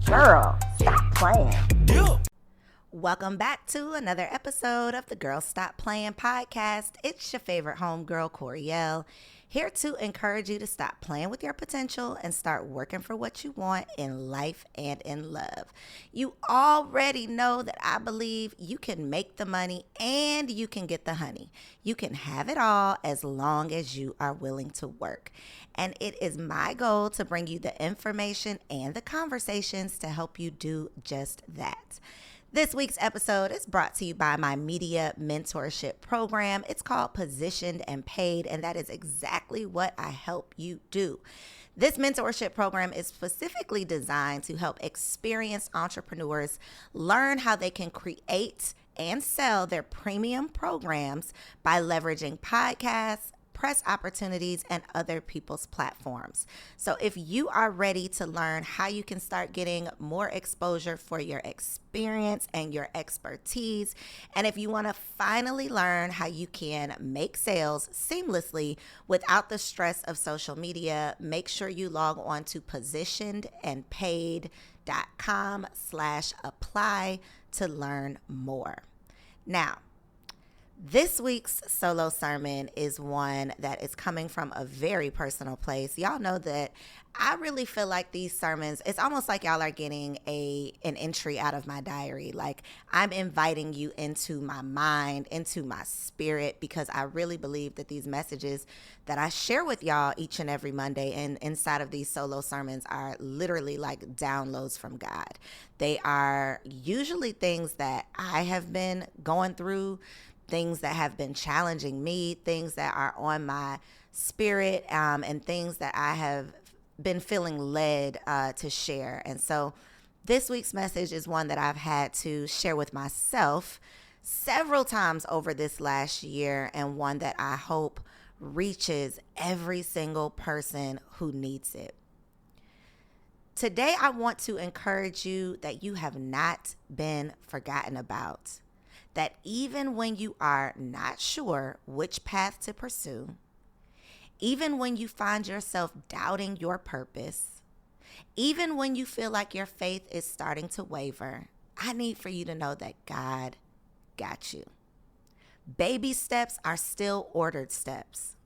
Girl, stop playing. Welcome back to another episode of the Girl Stop Playing podcast. It's your favorite homegirl, Koereyelle, here to encourage you to stop playing with your potential and start working for what you want in life and in love. You already know that I believe you can make the money and you can get the honey. You can have it all as long as you are willing to work. And it is my goal to bring you the information and the conversations to help you do just that. This week's episode is brought to you by my media mentorship program. It's called Positioned and Paid, and that is exactly what I help you do. This mentorship program is specifically designed to help experienced entrepreneurs learn how they can create and sell their premium programs by leveraging podcasts, press opportunities, and other people's platforms. So if you are ready to learn how you can start getting more exposure for your experience and your expertise, and if you want to finally learn how you can make sales seamlessly without the stress of social media, make sure you log on to positionedandpaid.com/apply to learn more. Now, this week's solo sermon is one that is coming from a very personal place. Y'all know that I really feel like these sermons, it's almost like y'all are getting an entry out of my diary. Like I'm inviting you into my mind, into my spirit, because I really believe that these messages that I share with y'all each and every Monday and inside of these solo sermons are literally like downloads from God. They are usually things that I have been going through, things that have been challenging me, things that are on my spirit, and things that I have been feeling led to share. And so this week's message is one that I've had to share with myself several times over this last year, and one that I hope reaches every single person who needs it. Today, I want to encourage you that you have not been forgotten about. That even when you are not sure which path to pursue, even when you find yourself doubting your purpose, even when you feel like your faith is starting to waver, I need for you to know that God got you. Baby steps are still ordered steps.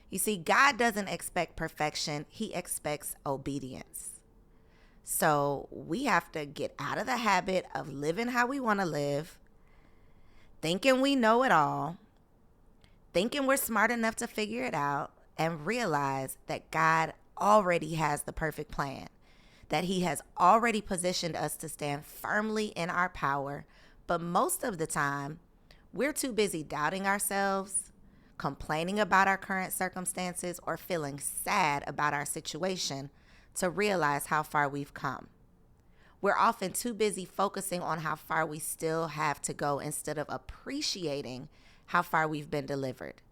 You see, God doesn't expect perfection. He expects obedience. So we have to get out of the habit of living how we want to live, thinking we know it all, thinking we're smart enough to figure it out, and realize that God already has the perfect plan, that He has already positioned us to stand firmly in our power. But most of the time, we're too busy doubting ourselves, complaining about our current circumstances, or feeling sad about our situation to realize how far we've come. We're often too busy focusing on how far we still have to go instead of appreciating how far we've been delivered.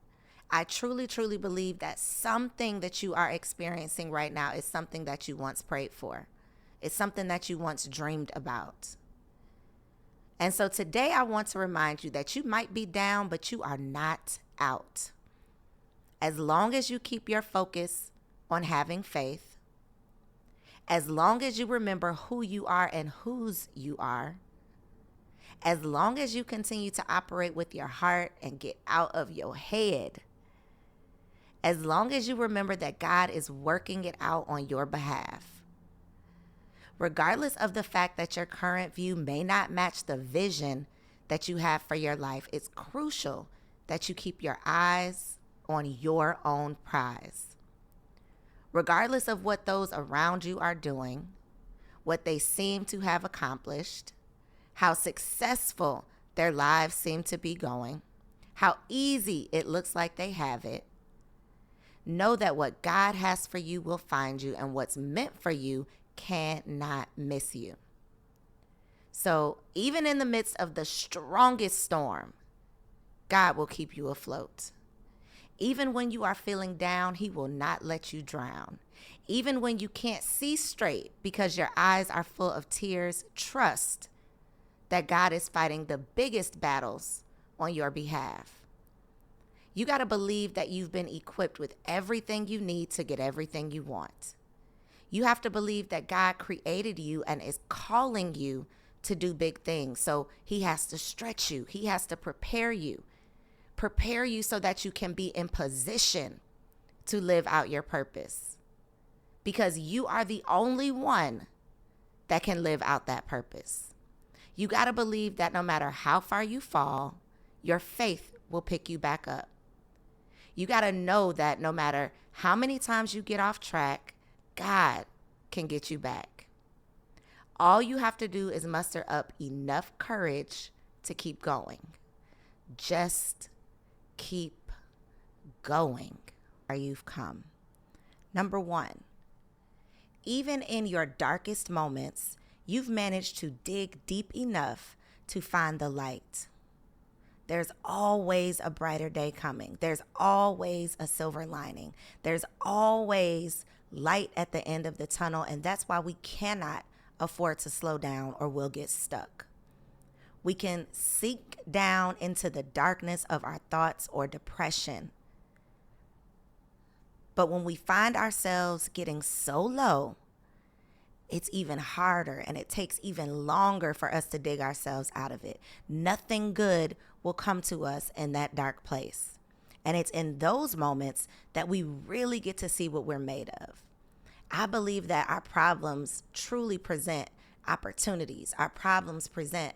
I truly, truly believe that something that you are experiencing right now is something that you once prayed for. It's something that you once dreamed about. And so today I want to remind you that you might be down, but you are not out. As long as you keep your focus on having faith, as long as you remember who you are and whose you are, as long as you continue to operate with your heart and get out of your head, as long as you remember that God is working it out on your behalf, regardless of the fact that your current view may not match the vision that you have for your life, it's crucial that you keep your eyes on your own prize. Regardless of what those around you are doing, what they seem to have accomplished, how successful their lives seem to be going, how easy it looks like they have it, know that what God has for you will find you, and what's meant for you cannot miss you. So even in the midst of the strongest storm, God will keep you afloat. Even when you are feeling down, He will not let you drown. Even when you can't see straight because your eyes are full of tears, trust that God is fighting the biggest battles on your behalf. You got to believe that you've been equipped with everything you need to get everything you want. You have to believe that God created you and is calling you to do big things. So he has to stretch you. He has to prepare you so that you can be in position to live out your purpose. Because you are the only one that can live out that purpose. You got to believe that no matter how far you fall, your faith will pick you back up. You got to know that no matter how many times you get off track, God can get you back. All you have to do is muster up enough courage to keep going. Just keep going. You've come. Number 1, even in your darkest moments, you've managed to dig deep enough to find the light. There's always a brighter day coming. There's always a silver lining. There's always light at the end of the tunnel, and that's why we cannot afford to slow down or we'll get stuck. We can sink down into the darkness of our thoughts or depression. But when we find ourselves getting so low, it's even harder and it takes even longer for us to dig ourselves out of it. Nothing good will come to us in that dark place. And it's in those moments that we really get to see what we're made of. I believe that our problems truly present opportunities. Our problems present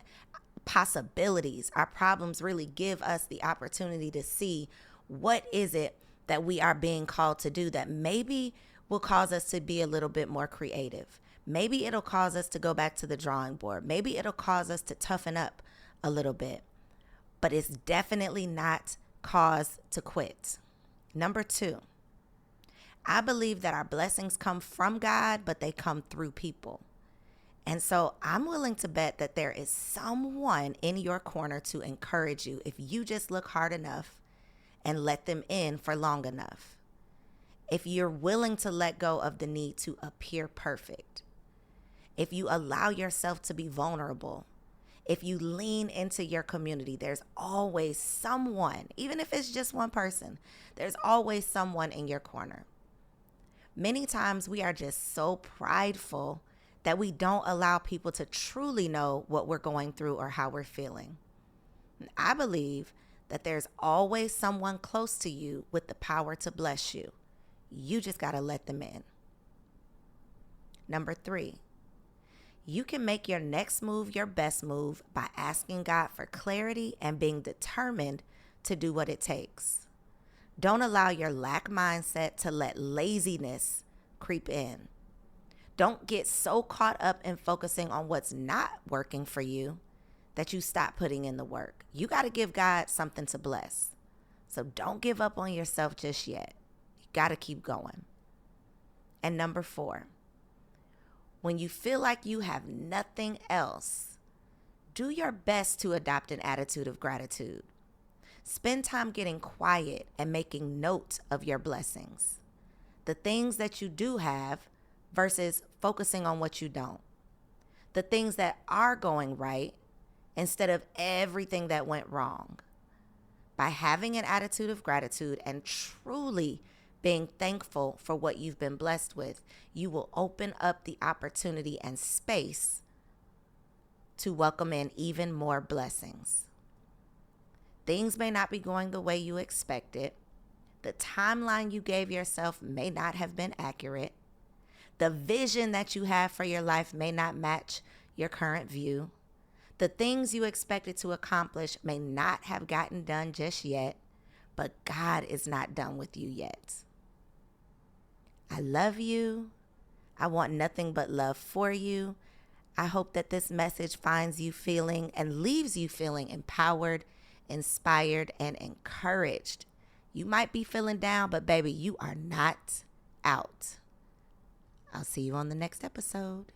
possibilities. Our problems really give us the opportunity to see what is it that we are being called to do that maybe will cause us to be a little bit more creative. Maybe it'll cause us to go back to the drawing board. Maybe it'll cause us to toughen up a little bit. But it's definitely not cause to quit. Number 2, I believe that our blessings come from God, but they come through people. And so I'm willing to bet that there is someone in your corner to encourage you if you just look hard enough and let them in for long enough. If you're willing to let go of the need to appear perfect. If you allow yourself to be vulnerable. If you lean into your community, there's always someone, even if it's just one person, there's always someone in your corner. Many times we are just so prideful that we don't allow people to truly know what we're going through or how we're feeling. And I believe that there's always someone close to you with the power to bless you. You just got to let them in. Number 3, you can make your next move your best move by asking God for clarity and being determined to do what it takes. Don't allow your lack mindset to let laziness creep in. Don't get so caught up in focusing on what's not working for you that you stop putting in the work. You got to give God something to bless. So don't give up on yourself just yet. You got to keep going. And number 4, when you feel like you have nothing else, do your best to adopt an attitude of gratitude. Spend time getting quiet and making note of your blessings. The things that you do have versus focusing on what you don't. The things that are going right instead of everything that went wrong. By having an attitude of gratitude and truly being thankful for what you've been blessed with, you will open up the opportunity and space to welcome in even more blessings. Things may not be going the way you expected. The timeline you gave yourself may not have been accurate. The vision that you have for your life may not match your current view. The things you expected to accomplish may not have gotten done just yet, but God is not done with you yet. I love you. I want nothing but love for you. I hope that this message finds you feeling and leaves you feeling empowered, inspired, and encouraged. You might be feeling down, but baby, you are not out. I'll see you on the next episode.